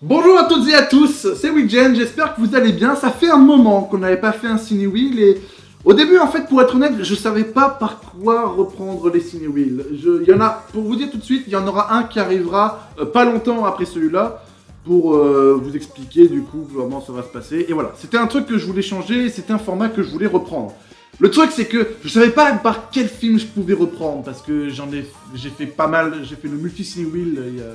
Bonjour à toutes et à tous, c'est Widgen, j'espère que vous allez bien. Ça fait un moment qu'on n'avait pas fait un Ciné-Wheel et au début, en fait, pour être honnête, je savais pas par quoi reprendre les Ciné-Wheel. Il y en a, pour vous dire tout de suite, il y en aura un qui arrivera pas longtemps après celui-là pour vous expliquer du coup comment ça va se passer. Et voilà, c'était un truc que je voulais changer, c'était un format que je voulais reprendre. Le truc c'est que je savais pas par quel film je pouvais reprendre parce que j'ai fait pas mal, j'ai fait le multi-Ciné-Wheel il y a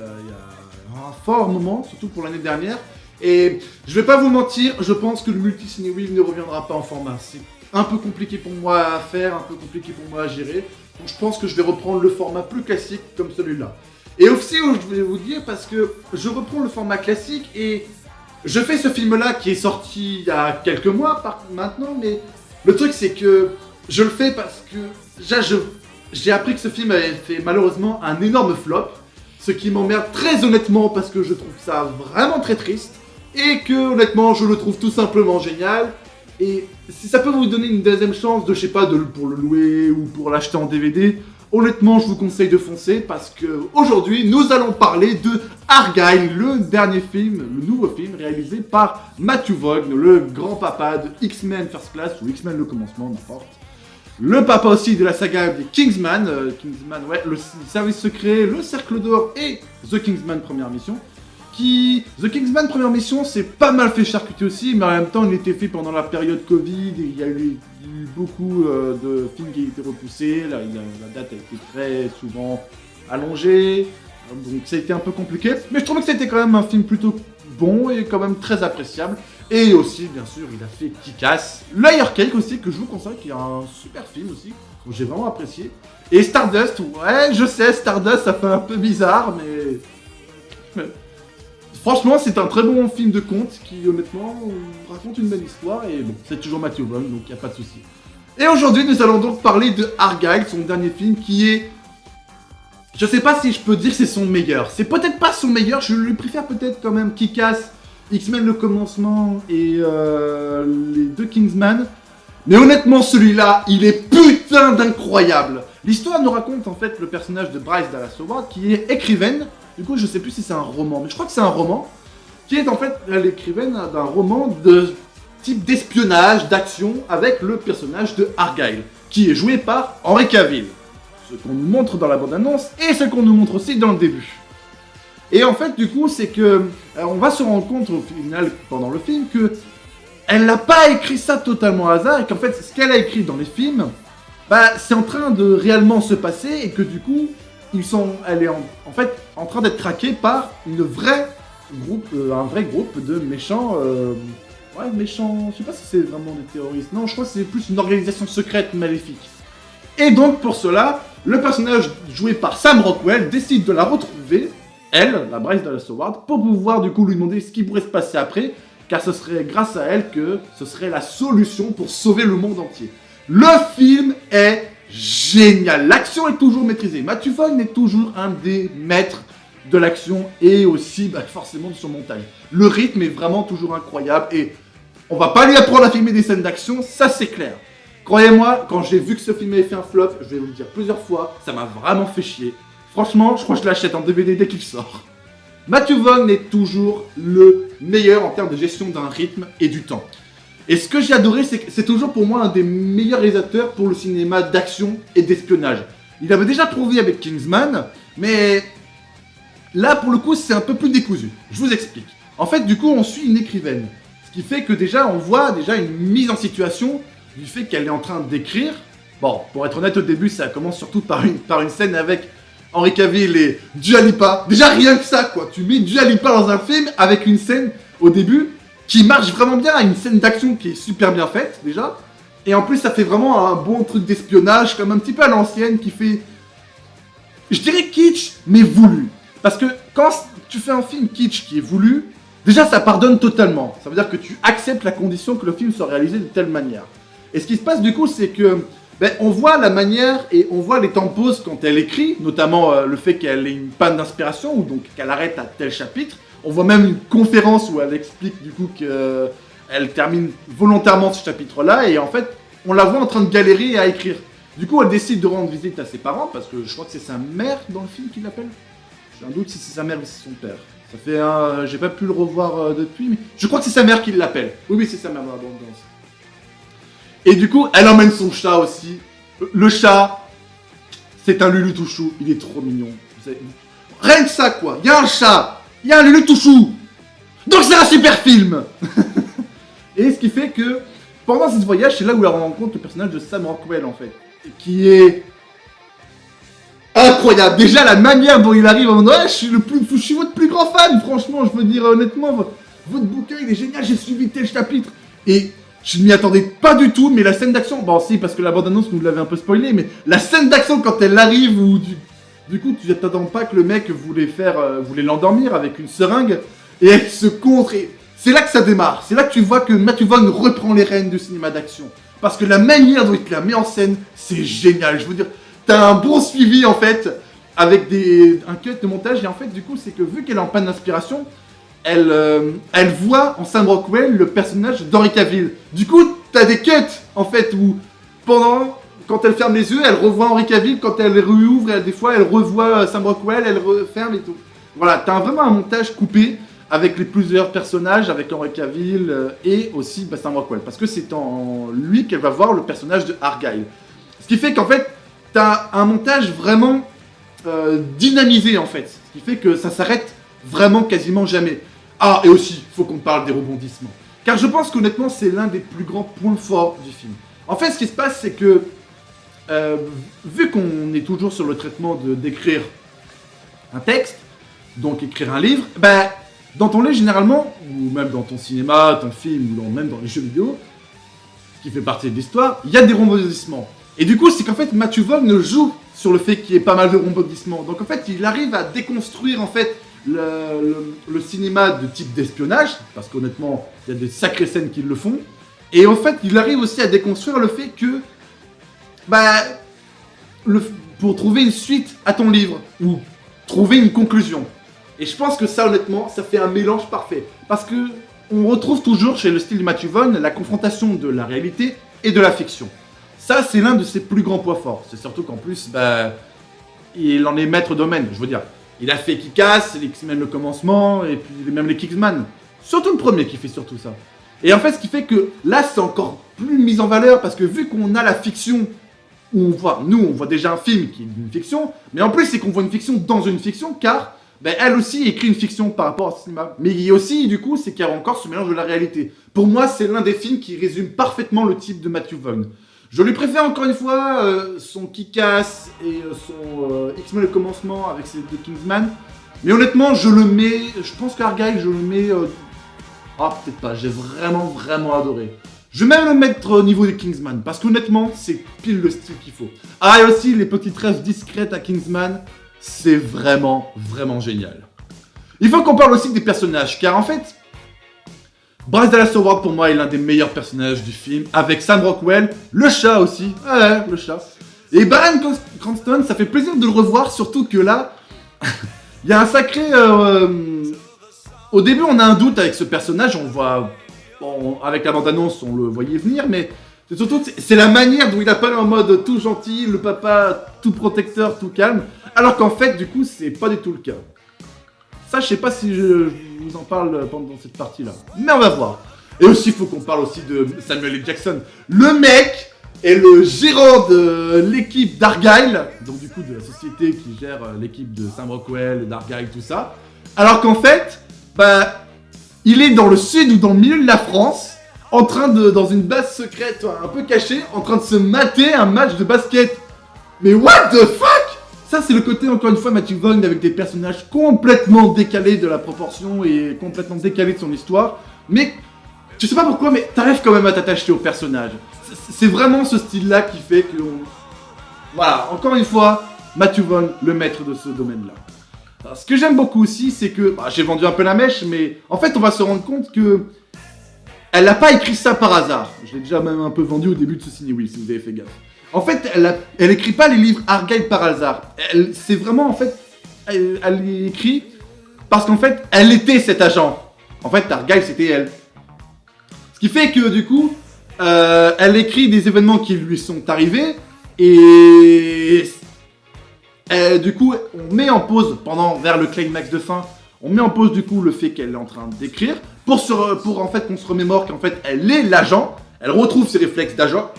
un fort moment, surtout pour l'année dernière. Et je vais pas vous mentir, je pense que le multi-Ciné-Wheel ne reviendra pas en format. C'est un peu compliqué pour moi à faire, un peu compliqué pour moi à gérer. Donc je pense que je vais reprendre le format plus classique comme celui-là. Et aussi, je voulais vous dire, parce que je reprends le format classique et je fais ce film-là qui est sorti il y a quelques mois maintenant, mais le truc c'est que je le fais parce que déjà j'ai appris que ce film avait fait malheureusement un énorme flop. Ce qui m'emmerde très honnêtement parce que je trouve ça vraiment très triste. Et que honnêtement je le trouve tout simplement génial. Et si ça peut vous donner une deuxième chance de, je sais pas, pour le louer ou pour l'acheter en DVD, honnêtement je vous conseille de foncer parce que aujourd'hui nous allons parler de Argylle, le dernier film, le nouveau film réalisé par Matthew Vaughn, le grand papa de X-Men First Class ou X-Men le commencement, n'importe. Le papa aussi de la saga des Kingsman, ouais, le service secret, le cercle d'or et The Kingsman première mission. The Kingsman première mission, c'est pas mal fait charcuter aussi, mais en même temps il était fait pendant la période Covid, et il y a eu beaucoup de films qui ont été repoussés, la date a été très souvent allongée, donc ça a été un peu compliqué, mais je trouvais que c'était quand même un film plutôt bon et quand même très appréciable. Et aussi, bien sûr, il a fait Kick-Ass, Layer Cake aussi, que je vous conseille, qui est un super film aussi, que j'ai vraiment apprécié. Et Stardust, ouais, je sais, Stardust, ça fait un peu bizarre, mais franchement, c'est un très bon film de conte qui, honnêtement, raconte une belle histoire. Et bon, c'est toujours Matthew Vaughn, donc il n'y a pas de souci. Et aujourd'hui, nous allons donc parler de Argylle, son dernier film, qui est... Je sais pas si je peux dire que c'est son meilleur. C'est peut-être pas son meilleur, je lui préfère peut-être quand même Kick-Ass, X-Men le commencement et les deux Kingsman. Mais honnêtement, celui-là, il est putain d'incroyable. L'histoire nous raconte en fait le personnage de Bryce Dallas Howard qui est écrivaine. Du coup, je sais plus si c'est un roman, mais je crois que c'est un roman. Qui est en fait l'écrivaine d'un roman de type d'espionnage, d'action, avec le personnage de Argylle, qui est joué par Henry Cavill. Ce qu'on nous montre dans la bande-annonce et ce qu'on nous montre aussi dans le début. Et en fait, du coup, c'est que on va se rendre compte au final, pendant le film, que elle n'a pas écrit ça totalement au hasard et qu'en fait, ce qu'elle a écrit dans les films, bah, c'est en train de réellement se passer et que du coup, elle est en fait en train d'être traquée par un vrai groupe de méchants, méchants. Je sais pas si c'est vraiment des terroristes. Non, je crois que c'est plus une organisation secrète maléfique. Et donc pour cela, le personnage joué par Sam Rockwell décide de la retrouver. Elle, la Bryce Dallas Howard, pour pouvoir du coup lui demander ce qui pourrait se passer après, car ce serait grâce à elle que ce serait la solution pour sauver le monde entier. Le film est génial, l'action est toujours maîtrisée. Matthew Vaughn est toujours un des maîtres de l'action et aussi forcément de son montage. Le rythme est vraiment toujours incroyable et on va pas lui apprendre à filmer des scènes d'action, ça c'est clair. Croyez-moi, quand j'ai vu que ce film avait fait un flop, je vais vous le dire plusieurs fois, ça m'a vraiment fait chier. Franchement, je crois que je l'achète en DVD dès qu'il sort. Matthew Vaughn est toujours le meilleur en termes de gestion d'un rythme et du temps. Et ce que j'ai adoré, c'est que c'est toujours pour moi un des meilleurs réalisateurs pour le cinéma d'action et d'espionnage. Il avait déjà prouvé avec Kingsman, mais là pour le coup c'est un peu plus décousu. Je vous explique. En fait, du coup, on suit une écrivaine. Ce qui fait que déjà, on voit déjà une mise en situation du fait qu'elle est en train d'écrire. Bon, pour être honnête, au début, ça commence surtout par une scène avec Henry Cavill et Dua Lipa. Déjà rien que ça quoi, tu mets Dua Lipa dans un film avec une scène au début qui marche vraiment bien, une scène d'action qui est super bien faite déjà. Et en plus ça fait vraiment un bon truc d'espionnage comme un petit peu à l'ancienne qui fait... Je dirais kitsch mais voulu. Parce que quand tu fais un film kitsch qui est voulu, déjà ça pardonne totalement. Ça veut dire que tu acceptes la condition que le film soit réalisé de telle manière. Et ce qui se passe du coup c'est que on voit la manière et on voit les temps de pause quand elle écrit, notamment le fait qu'elle ait une panne d'inspiration ou donc qu'elle arrête à tel chapitre. On voit même une conférence où elle explique du coup qu'elle termine volontairement ce chapitre-là et en fait on la voit en train de galérer à écrire. Du coup elle décide de rendre visite à ses parents parce que je crois que c'est sa mère dans le film qui l'appelle. J'ai un doute si c'est sa mère ou si c'est son père. Ça fait un... J'ai pas pu le revoir depuis, mais je crois que c'est sa mère qui l'appelle. Oui, c'est sa mère dans la bande-annonce. Et du coup, elle emmène son chat aussi. Le chat, c'est un Lulu Touchou. Il est trop mignon. Rien que ça, quoi. Il y a un chat, il y a un Lulu Touchou. Donc c'est un super film. Et ce qui fait que, pendant ce voyage, c'est là où elle rencontre le personnage de Sam Rockwell, en fait. Qui est... incroyable. Déjà, la manière dont il arrive en mode, ouais, je suis votre plus grand fan, franchement, je veux dire honnêtement, votre bouquin, il est génial, j'ai suivi tel chapitre. Et je ne m'y attendais pas du tout, mais la scène d'action, bon, si, parce que la bande-annonce nous l'avait un peu spoilé, mais la scène d'action quand elle arrive, où du coup, tu t'attends pas que le mec voulait l'endormir avec une seringue, et elle se contre, et c'est là que ça démarre. C'est là que tu vois que Matthew Vaughn reprend les rênes du cinéma d'action. Parce que la manière dont il te la met en scène, c'est génial. Je veux dire, t'as un bon suivi en fait, avec un cut de montage, et en fait, du coup, c'est que vu qu'elle est en panne d'inspiration, elle voit en Sam Rockwell le personnage d'Henry Cavill. Du coup, t'as des cuts en fait où quand elle ferme les yeux, elle revoit Henry Cavill. Quand elle réouvre, des fois, elle revoit Sam Rockwell, elle referme et tout. Voilà, t'as vraiment un montage coupé avec les plusieurs personnages, avec Henry Cavill et aussi Sam Rockwell. Parce que c'est en lui qu'elle va voir le personnage de Argyle. Ce qui fait qu'en fait, t'as un montage vraiment dynamisé en fait. Ce qui fait que ça s'arrête vraiment quasiment jamais. Ah, et aussi, il faut qu'on parle des rebondissements. Car je pense qu'honnêtement, c'est l'un des plus grands points forts du film. En fait, ce qui se passe, c'est que, vu qu'on est toujours sur le traitement d'écrire un texte, donc écrire un livre, dans ton livre, généralement, ou même dans ton cinéma, ton film, ou même dans les jeux vidéo, ce qui fait partie de l'histoire, il y a des rebondissements. Et du coup, c'est qu'en fait, Matthew Vaughn joue sur le fait qu'il y ait pas mal de rebondissements. Donc en fait, il arrive à déconstruire, en fait, le cinéma de type d'espionnage, parce qu'honnêtement, il y a des sacrées scènes qui le font, et en fait, il arrive aussi à déconstruire le fait que, pour trouver une suite à ton livre, ou trouver une conclusion. Et je pense que ça, honnêtement, ça fait un mélange parfait, parce que on retrouve toujours chez le style de Matthew Vaughn la confrontation de la réalité et de la fiction. Ça, c'est l'un de ses plus grands points forts. C'est surtout qu'en plus, il en est maître domaine, je veux dire. Il a fait Kick-Ass, les X-Men le commencement, et puis même les Kingsman. Surtout le premier qui fait surtout ça. Et en fait, ce qui fait que là, c'est encore plus mis en valeur, parce que vu qu'on a la fiction, où on voit déjà un film qui est une fiction, mais en plus, c'est qu'on voit une fiction dans une fiction, car elle aussi écrit une fiction par rapport au cinéma. Mais il y a aussi, du coup, c'est qu'il y a encore ce mélange de la réalité. Pour moi, c'est l'un des films qui résume parfaitement le type de Matthew Vaughn. Je lui préfère encore une fois son Kick-Ass et son X-Men le commencement avec ses deux Kingsman. Mais honnêtement, je pense qu'Argyle, je le mets... peut-être pas, j'ai vraiment adoré. Je vais même le mettre au niveau des Kingsman, parce qu'honnêtement, c'est pile le style qu'il faut. Ah, et aussi, les petites rêves discrètes à Kingsman, c'est vraiment génial. Il faut qu'on parle aussi des personnages, car en fait... Bryce Dallas Howard, pour moi, est l'un des meilleurs personnages du film, avec Sam Rockwell, le chat aussi, ouais, le chat. Et Bryan Cranston, ça fait plaisir de le revoir, surtout que là, il y a un sacré... Au début, on a un doute avec ce personnage, on le voit... avec la bande-annonce, on le voyait venir, mais c'est surtout c'est la manière dont il apparaît en mode tout gentil, le papa tout protecteur, tout calme, alors qu'en fait, du coup, c'est pas du tout le cas. Ça, je sais pas si je vous en parle pendant cette partie-là. Mais on va voir. Et aussi, il faut qu'on parle aussi de Samuel L. Jackson. Le mec est le gérant de l'équipe d'Argyle. Donc du coup, de la société qui gère l'équipe de Sam Rockwell, d'Argyle, tout ça. Alors qu'en fait, il est dans le sud ou dans le milieu de la France, en train dans une base secrète, un peu cachée, en train de se mater un match de basket. Mais what the fuck? Ça, c'est le côté, encore une fois, Matthew Vaughn avec des personnages complètement décalés de la proportion et complètement décalés de son histoire. Mais, je sais pas pourquoi, mais t'arrives quand même à t'attacher au personnage. C'est vraiment ce style-là qui fait que... Voilà, encore une fois, Matthew Vaughn, le maître de ce domaine-là. Alors, ce que j'aime beaucoup aussi, c'est que... j'ai vendu un peu la mèche, mais en fait, on va se rendre compte que... Elle n'a pas écrit ça par hasard. Je l'ai déjà même un peu vendu au début de ce ciné-will, si vous avez fait gaffe. En fait, elle écrit pas les livres Argyle par hasard. C'est vraiment, en fait, elle les écrit parce qu'en fait, elle était cet agent. En fait, Argyle, c'était elle. Ce qui fait que, du coup, elle écrit des événements qui lui sont arrivés et du coup, on met en pause vers le climax de fin. On met en pause du coup le fait qu'elle est en train d'écrire pour en fait qu'on se remémore qu'en fait elle est l'agent. Elle retrouve ses réflexes d'agent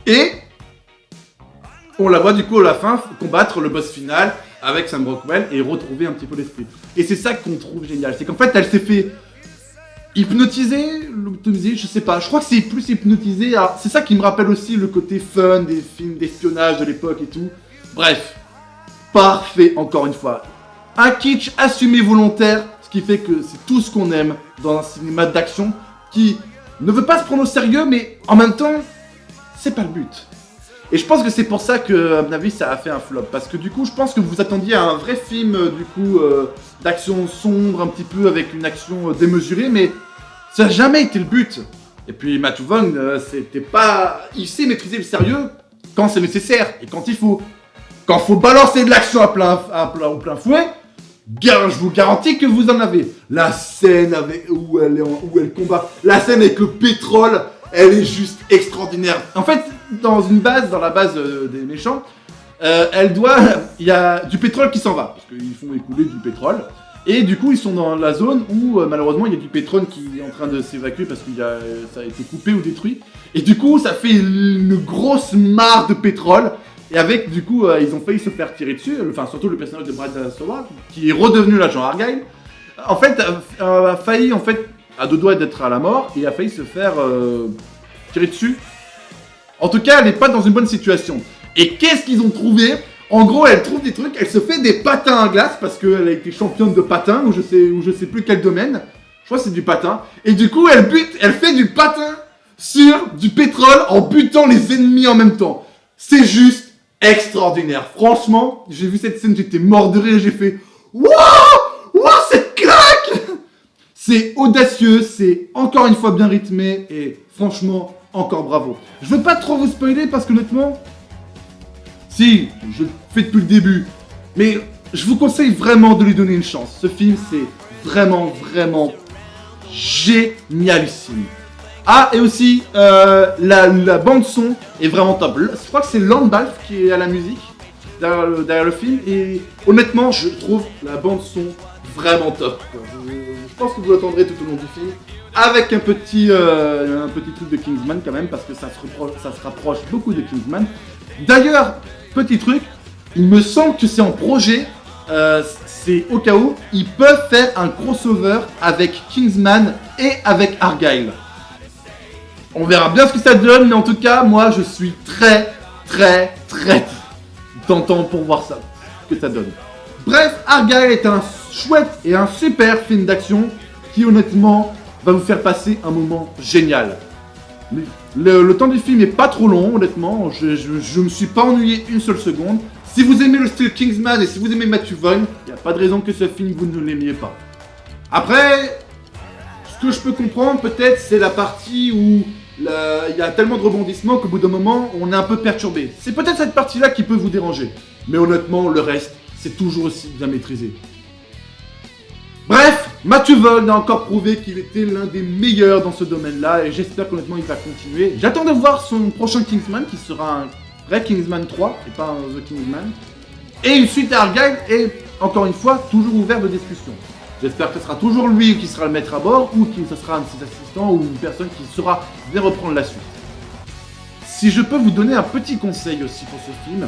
et on la voit du coup à la fin combattre le boss final avec Sam Rockwell et retrouver un petit peu l'esprit. Et c'est ça qu'on trouve génial, c'est qu'en fait elle s'est fait hypnotiser, je sais pas, je crois que c'est plus hypnotisé. C'est ça qui me rappelle aussi le côté fun des films d'espionnage de l'époque et tout. Bref, parfait encore une fois. Un kitsch assumé volontaire, ce qui fait que c'est tout ce qu'on aime dans un cinéma d'action qui ne veut pas se prendre au sérieux, mais en même temps, c'est pas le but. Et je pense que c'est pour ça que, à mon avis, ça a fait un flop. Parce que du coup, je pense que vous attendiez à un vrai film, d'action sombre, un petit peu, avec une action démesurée, mais ça n'a jamais été le but. Et puis, Matthew Vaughn, c'était pas... Il sait maîtriser le sérieux quand c'est nécessaire et quand il faut. Quand faut balancer de l'action au plein fouet, je vous garantis que vous en avez. La scène où elle combat, la scène avec le pétrole, elle est juste extraordinaire. En fait, dans la base des méchants, il y a du pétrole qui s'en va, parce qu'ils font écouler du pétrole. Et du coup, ils sont dans la zone où, malheureusement, il y a du pétrole qui est en train de s'évacuer parce que ça a été coupé ou détruit. Et du coup, ça fait une grosse mare de pétrole. Et avec, du coup, ils ont failli se faire tirer dessus. Enfin, surtout le personnage de Brad Soward, qui est redevenu l'agent Argyle. En fait, a failli, à deux doigts d'être à la mort. Et a failli se faire tirer dessus. En tout cas, elle n'est pas dans une bonne situation. Et qu'est-ce qu'ils ont trouvé ? En gros, elle trouve des trucs, elle se fait des patins à glace parce qu'elle a été championne de patin ou je sais plus quel domaine. Je crois que c'est du patin. Et du coup, elle fait du patin sur du pétrole en butant les ennemis en même temps. C'est juste extraordinaire. Franchement, j'ai vu cette scène, j'étais mort de rire, j'ai fait waouh, cette claque. C'est audacieux, c'est encore une fois bien rythmé et franchement, encore bravo. Je veux pas trop vous spoiler parce qu'honnêtement, si, je le fais depuis le début, mais je vous conseille vraiment de lui donner une chance. Ce film, c'est vraiment, vraiment génialissime. Ah, et aussi, la bande-son est vraiment top. Je crois que c'est Landbalf qui est à la musique, derrière le film, et honnêtement, je trouve la bande-son vraiment top. Je pense que vous l'attendrez tout au long du film, avec un petit truc de Kingsman quand même, parce que ça se rapproche beaucoup de Kingsman. D'ailleurs, petit truc, il me semble que c'est en projet, c'est au cas où, ils peuvent faire un crossover avec Kingsman et avec Argyle. On verra bien ce que ça donne, mais en tout cas, moi je suis très tentant pour voir ça, ce que ça donne. Bref, Argyle est un chouette et un super film d'action qui honnêtement va vous faire passer un moment génial. Le temps du film est pas trop long, honnêtement, je me suis pas ennuyé une seule seconde. Si vous aimez le style Kingsman et si vous aimez Matthew Vaughn, il n'y a pas de raison que ce film vous ne l'aimiez pas. Après, ce que je peux comprendre peut-être c'est la partie où il y a tellement de rebondissements qu'au bout d'un moment on est un peu perturbé. C'est peut-être cette partie-là qui peut vous déranger. Mais honnêtement, le reste, c'est toujours aussi bien maîtrisé. Bref, Matthew Vaughn a encore prouvé qu'il était l'un des meilleurs dans ce domaine-là et j'espère qu'honnêtement il va continuer. J'attends de voir son prochain Kingsman qui sera un vrai Kingsman 3 et pas un The Kingsman. Et une suite à Argyle est, encore une fois, toujours ouvert de discussion. J'espère que ce sera toujours lui qui sera le maître à bord ou que ce sera un de ses assistants ou une personne qui saura bien reprendre la suite. Si je peux vous donner un petit conseil aussi pour ce film,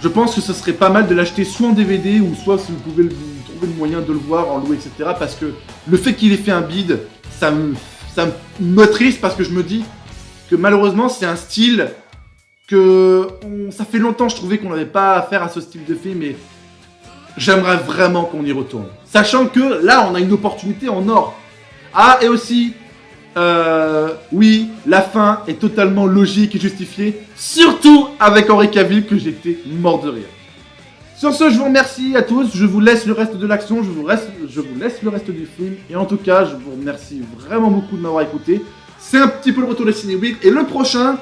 je pense que ce serait pas mal de l'acheter soit en DVD ou soit si vous pouvez trouver le moyen de le voir en louer, etc. Parce que le fait qu'il ait fait un bide, ça me triste parce que je me dis que malheureusement c'est un style que ça fait longtemps je trouvais qu'on n'avait pas affaire à ce style de film et j'aimerais vraiment qu'on y retourne. Sachant que là on a une opportunité en or. Ah et aussi, oui, la fin est totalement logique et justifiée, surtout avec Henry Cavill que j'étais mort de rire. Sur ce, je vous remercie à tous, je vous laisse le reste de l'action, je vous laisse le reste du film, et en tout cas, je vous remercie vraiment beaucoup de m'avoir écouté. C'est un petit peu le retour de Ciné Week, et le prochain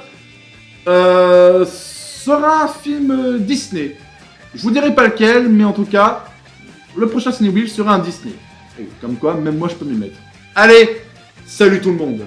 sera un film Disney. Je vous dirai pas lequel, mais en tout cas, le prochain Ciné Week sera un Disney. Et comme quoi, même moi je peux m'y mettre. Allez, salut tout le monde!